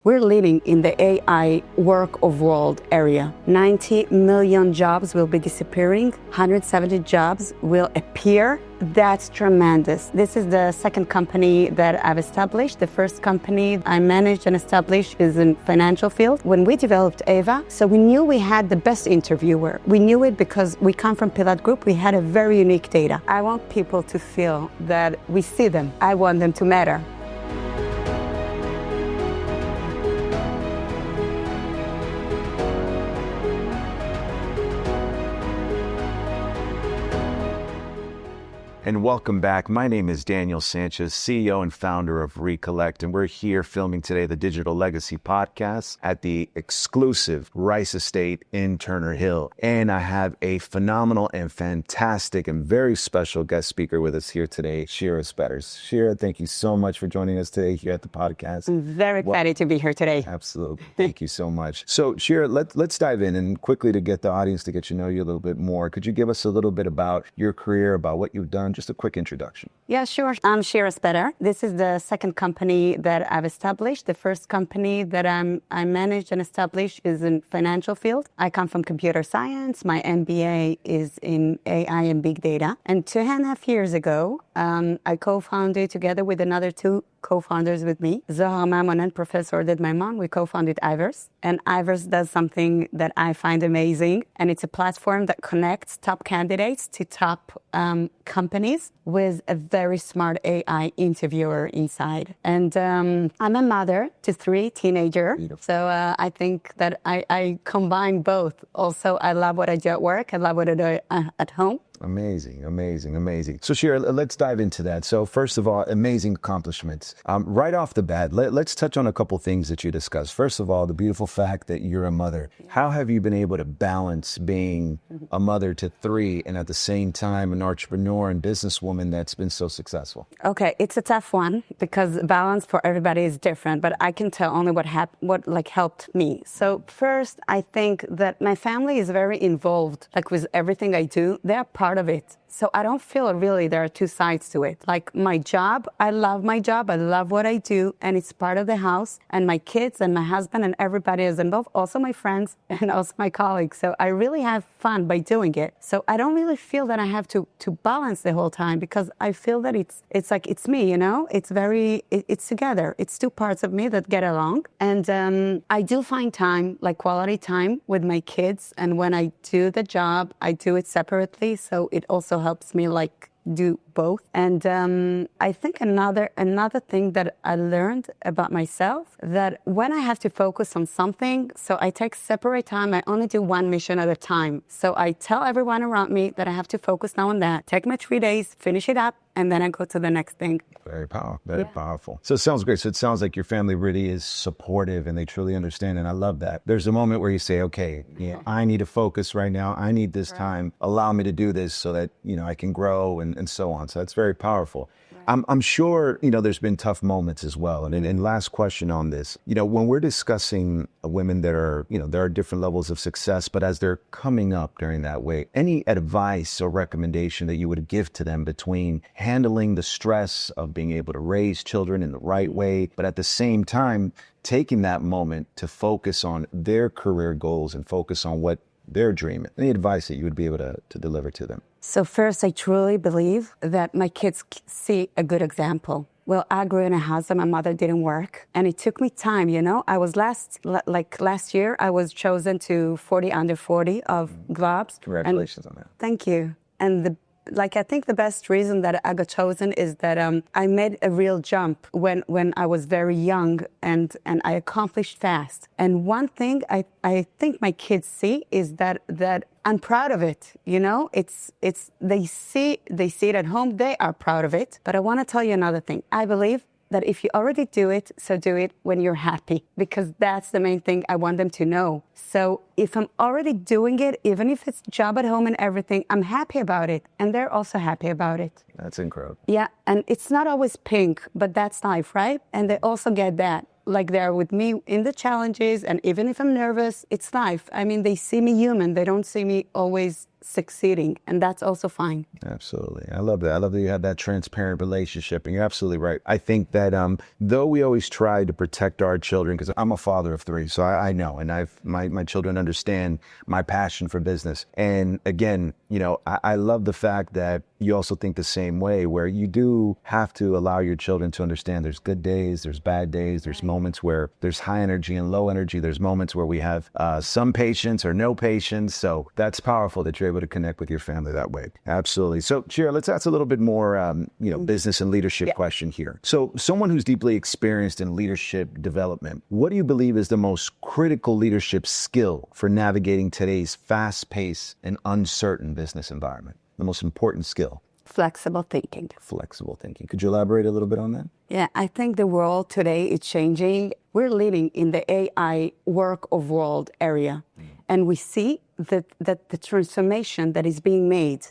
We're leading in the AI work of world area. 90 million jobs will be disappearing. 170 jobs will appear. That's tremendous. This is the second company that I've established. The first company I managed and established is in financial field. When we developed Ava, so we knew we had the best interviewer. We knew it because we come from Pilot Group. We had a very unique data. I want people to feel that we see them. I want them to matter. And welcome back. My name is Daniel Sanchez, CEO and founder of Reekolect, and we're here filming today the Digital Legacy Podcast at the exclusive Rice Estate in Turner Hill. And I have a phenomenal and fantastic and very special guest speaker with us here today, Shira Spetter. Shira, thank you so much for joining us today here at the podcast. I'm very excited to be here today. Absolutely. Thank you so much. So Shira, let's dive in, and quickly to get the audience to get to know you a little bit more. Could you give us a little bit about your career, about what you've done? Just a quick introduction. Yeah, sure. I'm Shira Spetter. This is the second company that I've established. The first company that I managed and established is in financial field. I come from computer science. My MBA is in AI and big data. And 2.5 years ago, I co-founded together with another two co-founders with me, Zohar Mamon and Professor Did my mom. We co-founded I-VERSE. And I-VERSE does something that I find amazing. And it's a platform that connects top candidates to top companies with a very smart AI interviewer inside. And I'm a mother to 3 teenagers. Beautiful. So I think that I combine both. Also, I love what I do at work. I love what I do at home. Amazing, amazing, amazing. So Shira, let's dive into that. So first of all, amazing accomplishments. Right off the bat, let's touch on a couple things that you discussed. First of all, the beautiful fact that you're a mother. How have you been able to balance being a mother to 3 and at the same time an entrepreneur and businesswoman that's been so successful? Okay, it's a tough one because balance for everybody is different, but I can tell only what helped me. So first, I think that my family is very involved, like with everything I do. They're part of it. So I don't feel really there are 2 sides to it. Like my job, I love my job. I love what I do. And it's part of the house. And my kids and my husband and everybody is involved. Also my friends and also my colleagues. So I really have fun by doing it. So I don't really feel that I have to balance the whole time because I feel that it's like, it's me, you know? It's together. It's 2 parts of me that get along. And I do find time, like quality time with my kids. And when I do the job, I do it separately. So it also helps me like do both. And I think another thing that I learned about myself, that when I have to focus on something, so I take separate time. I only do 1 mission at a time. So I tell everyone around me that I have to focus now on that. Take my 3 days, finish it up, and then I go to the next thing. Very powerful. Very powerful. So it sounds great. So it sounds like your family really is supportive and they truly understand. And I love that. There's a moment where you say, okay, I need to focus right now. I need this time. Allow me to do this so that, I can grow and so on. So that's very powerful. I'm sure, there's been tough moments as well. And last question on this, when we're discussing women that are, there are different levels of success, but as they're coming up during that way, any advice or recommendation that you would give to them between handling the stress of being able to raise children in the right way, but at the same time, taking that moment to focus on their career goals and focus on what they're dreaming? Any advice that you would be able to deliver to them? So first, I truly believe that my kids see a good example. Well, I grew in a house that my mother didn't work. And it took me time, I was last year, I was chosen to 40 under 40 of Globes. Congratulations on that. Thank you. And I think the best reason that I got chosen is that I made a real jump when I was very young and I accomplished fast. And one thing I think my kids see is that I'm proud of it. They see it at home. They are proud of it. But I want to tell you another thing. I believe that if you already do it, so do it when you're happy, because that's the main thing I want them to know. So if I'm already doing it, even if it's job at home and everything, I'm happy about it. And they're also happy about it. That's incredible. Yeah. And it's not always pink, but that's life, right? And they also get that. Like they're with me in the challenges. And even if I'm nervous, it's life. I mean, they see me human. They don't see me always succeeding, and that's also fine. Absolutely. I love that. I love that you have that transparent relationship, and you're absolutely right. I think that though we always try to protect our children, because I'm a father of 3, so I know, and my children understand my passion for business. And again, I love the fact that you also think the same way, where you do have to allow your children to understand there's good days, there's bad days, there's moments where there's high energy and low energy, there's moments where we have some patience or no patience. So that's powerful that you're able to connect with your family that way. Absolutely. So Shira, let's ask a little bit more, business and leadership question here. So someone who's deeply experienced in leadership development, what do you believe is the most critical leadership skill for navigating today's fast-paced and uncertain business environment? The most important skill? Flexible thinking. Flexible thinking. Could you elaborate a little bit on that? Yeah, I think the world today is changing. We're living in the AI work of world area. And we see that the transformation that is being made,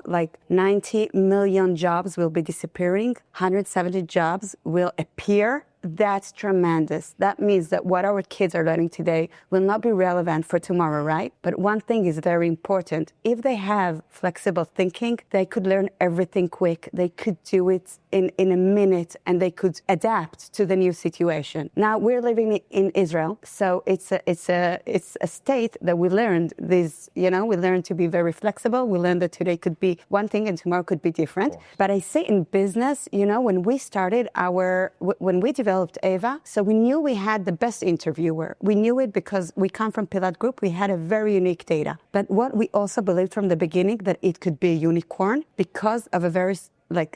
like 90 million jobs will be disappearing, 170 jobs will appear. That's tremendous. That means that what our kids are learning today will not be relevant for tomorrow, right? But one thing is very important. If they have flexible thinking, they could learn everything quick. They could do it in a minute, and they could adapt to the new situation. Now we're living in Israel, so it's a state that we learned this. We learned to be very flexible. We learned that today could be one thing and tomorrow could be different. But I say in business, when we started when we developed Ava, so we knew we had the best interviewer. We knew it because we come from Pilat Group. We had a very unique data. But what we also believed from the beginning, that it could be a unicorn because of a very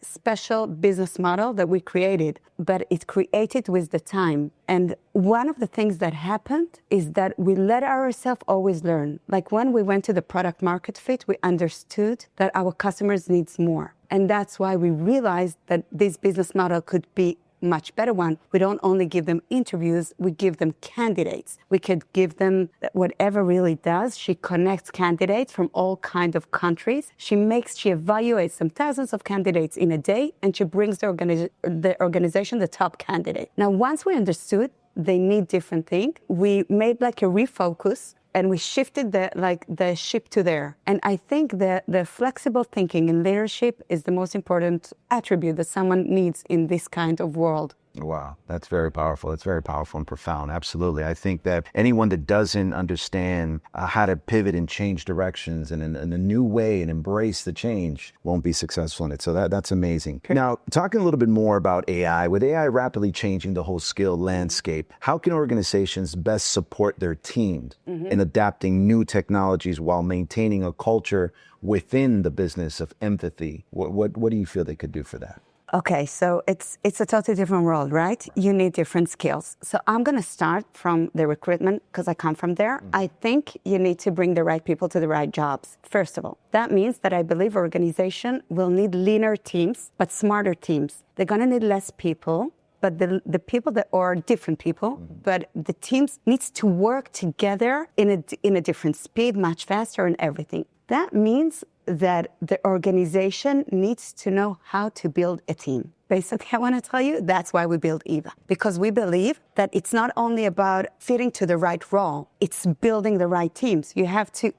special business model that we created, but it created with the time. And one of the things that happened is that we let ourselves always learn. Like when we went to the product market fit, we understood that our customers needs more. And that's why we realized that this business model could be much better one. We don't only give them interviews, we give them candidates. We could give them whatever really does. She connects candidates from all kinds of countries. She evaluates some thousands of candidates in a day, and she brings the organization the top candidate. Now, once we understood they need different things, we made a refocus, and we shifted the ship to there. And I think that the flexible thinking in leadership is the most important attribute that someone needs in this kind of world. Wow, that's very powerful. It's very powerful and profound. Absolutely. I think that anyone that doesn't understand how to pivot and change directions in a new way and embrace the change won't be successful in it. So that's amazing. Okay. Now, talking a little bit more about AI, with AI rapidly changing the whole skill landscape, how can organizations best support their teams in adapting new technologies while maintaining a culture within the business of empathy? What do you feel they could do for that? Okay, so it's a totally different world, right? You need different skills. So I'm going to start from the recruitment because I come from there. I think you need to bring the right people to the right jobs, first of all. That means that I believe organization will need leaner teams, but smarter teams. They're going to need less people, but the people that are different people, but the teams needs to work together in a different speed, much faster and everything. That means that the organization needs to know how to build a team. Basically, I want to tell you, that's why we build Eva. Because we believe that it's not only about fitting to the right role, it's building the right teams. You have to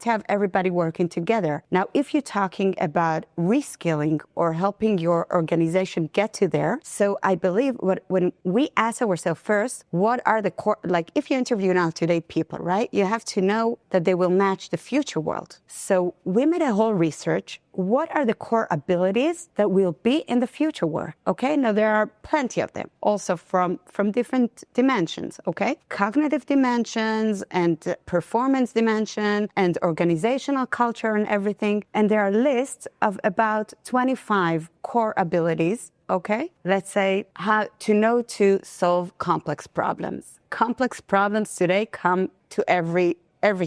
have everybody working together. Now, if you're talking about reskilling or helping your organization get to there, so I believe when we ask ourselves first, what are the core, if you interview now today people, right? You have to know that they will match the future world. So we made a whole research. What are the core abilities that will be in the future work? Okay, now there are plenty of them, also from different dimensions, okay? Cognitive dimensions and performance dimension and organizational culture and everything. And there are lists of about 25 core abilities, okay? Let's say how to know to solve complex problems. Complex problems today come to every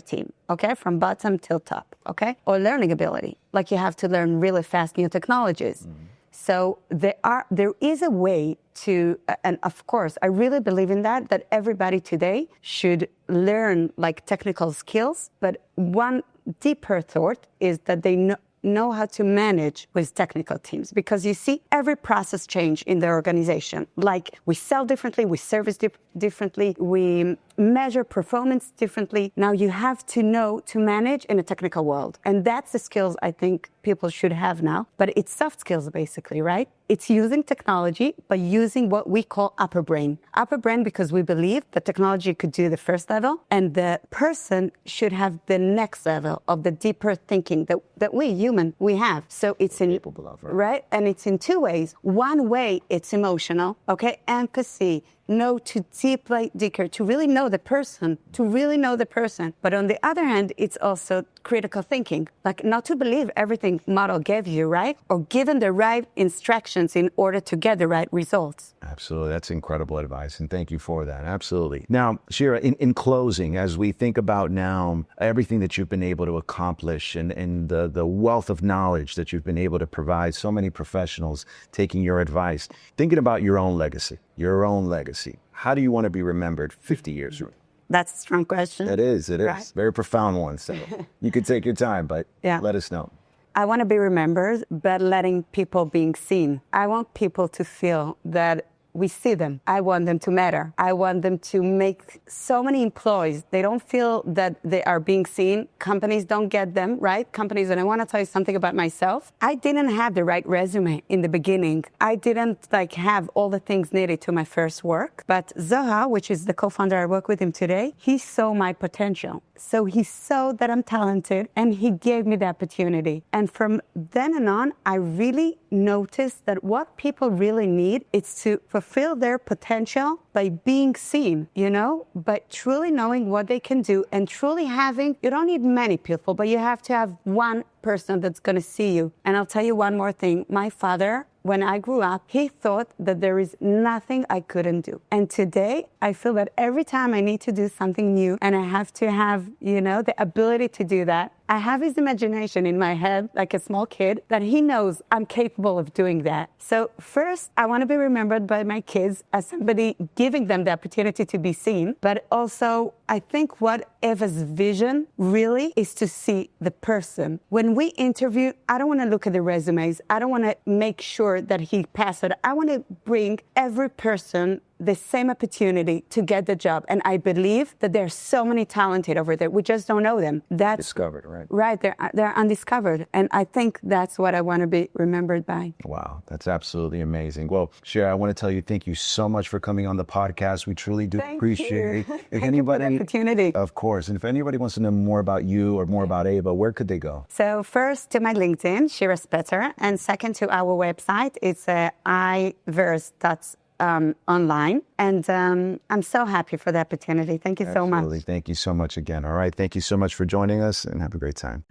team, okay, from bottom till top, okay? Or learning ability, like you have to learn really fast new technologies. So there is a way to, and of course, I really believe in that everybody today should learn technical skills, but one deeper thought is that they know how to manage with technical teams, because you see every process change in the organization. Like we sell differently, we service differently, we measure performance differently. Now you have to know to manage in a technical world. And that's the skills I think people should have now. But it's soft skills, basically, right? It's using technology, but using what we call upper brain. Upper brain because we believe that technology could do the first level and the person should have the next level of the deeper thinking that we human, we have. So it's in, right? And it's in two ways. One way, it's emotional, okay? Empathy, know to deeply dicker, to really know the person, But on the other hand, it's also critical thinking, like not to believe everything model gave you, right? Or given the right instructions in order to get the right results. Absolutely. That's incredible advice. And thank you for that. Absolutely. Now, Shira, in closing, as we think about now everything that you've been able to accomplish and the wealth of knowledge that you've been able to provide so many professionals taking your advice, thinking about your own legacy, how do you want to be remembered 50 years from now? That's a strong question. It is. Right? Very profound one. So you could take your time, but let us know. I want to be remembered, but letting people being seen. I want people to feel that we see them. I want them to matter. I want them to make so many employees. They don't feel that they are being seen. Companies don't get them, right? Companies, and I want to tell you something about myself. I didn't have the right resume in the beginning. I didn't have all the things needed to my first work. But Zoha, which is the co-founder I work with him today, he saw my potential. So he saw that I'm talented and he gave me the opportunity. And from then on, I really noticed that what people really need is to fulfill their potential by being seen, by truly knowing what they can do and truly having, you don't need many people, but you have to have one person that's going to see you. And I'll tell you one more thing. My father, when I grew up, he thought that there is nothing I couldn't do. And today, I feel that every time I need to do something new and I have to have, the ability to do that, I have his imagination in my head, like a small kid, that he knows I'm capable of doing that. So first, I want to be remembered by my kids as somebody giving them the opportunity to be seen. But also, I think what Eva's vision really is to see the person. When we interview, I don't want to look at the resumes. I don't want to make sure that he passed it. I want to bring every person the same opportunity to get the job. And I believe that there's so many talented over there. We just don't know them. That's discovered, right? Right. They're undiscovered. And I think that's what I want to be remembered by. Wow. That's absolutely amazing. Well, Shira, I want to tell you, thank you so much for coming on the podcast. We truly do appreciate it. If anybody, opportunity. Of course. And if anybody wants to know more about you or more about Ava, where could they go? So first to my LinkedIn, Shira Spetter. And second to our website, it's I-VERSE.online. And I'm so happy for the opportunity. Thank you so much. Thank you so much again. All right. Thank you so much for joining us and have a great time.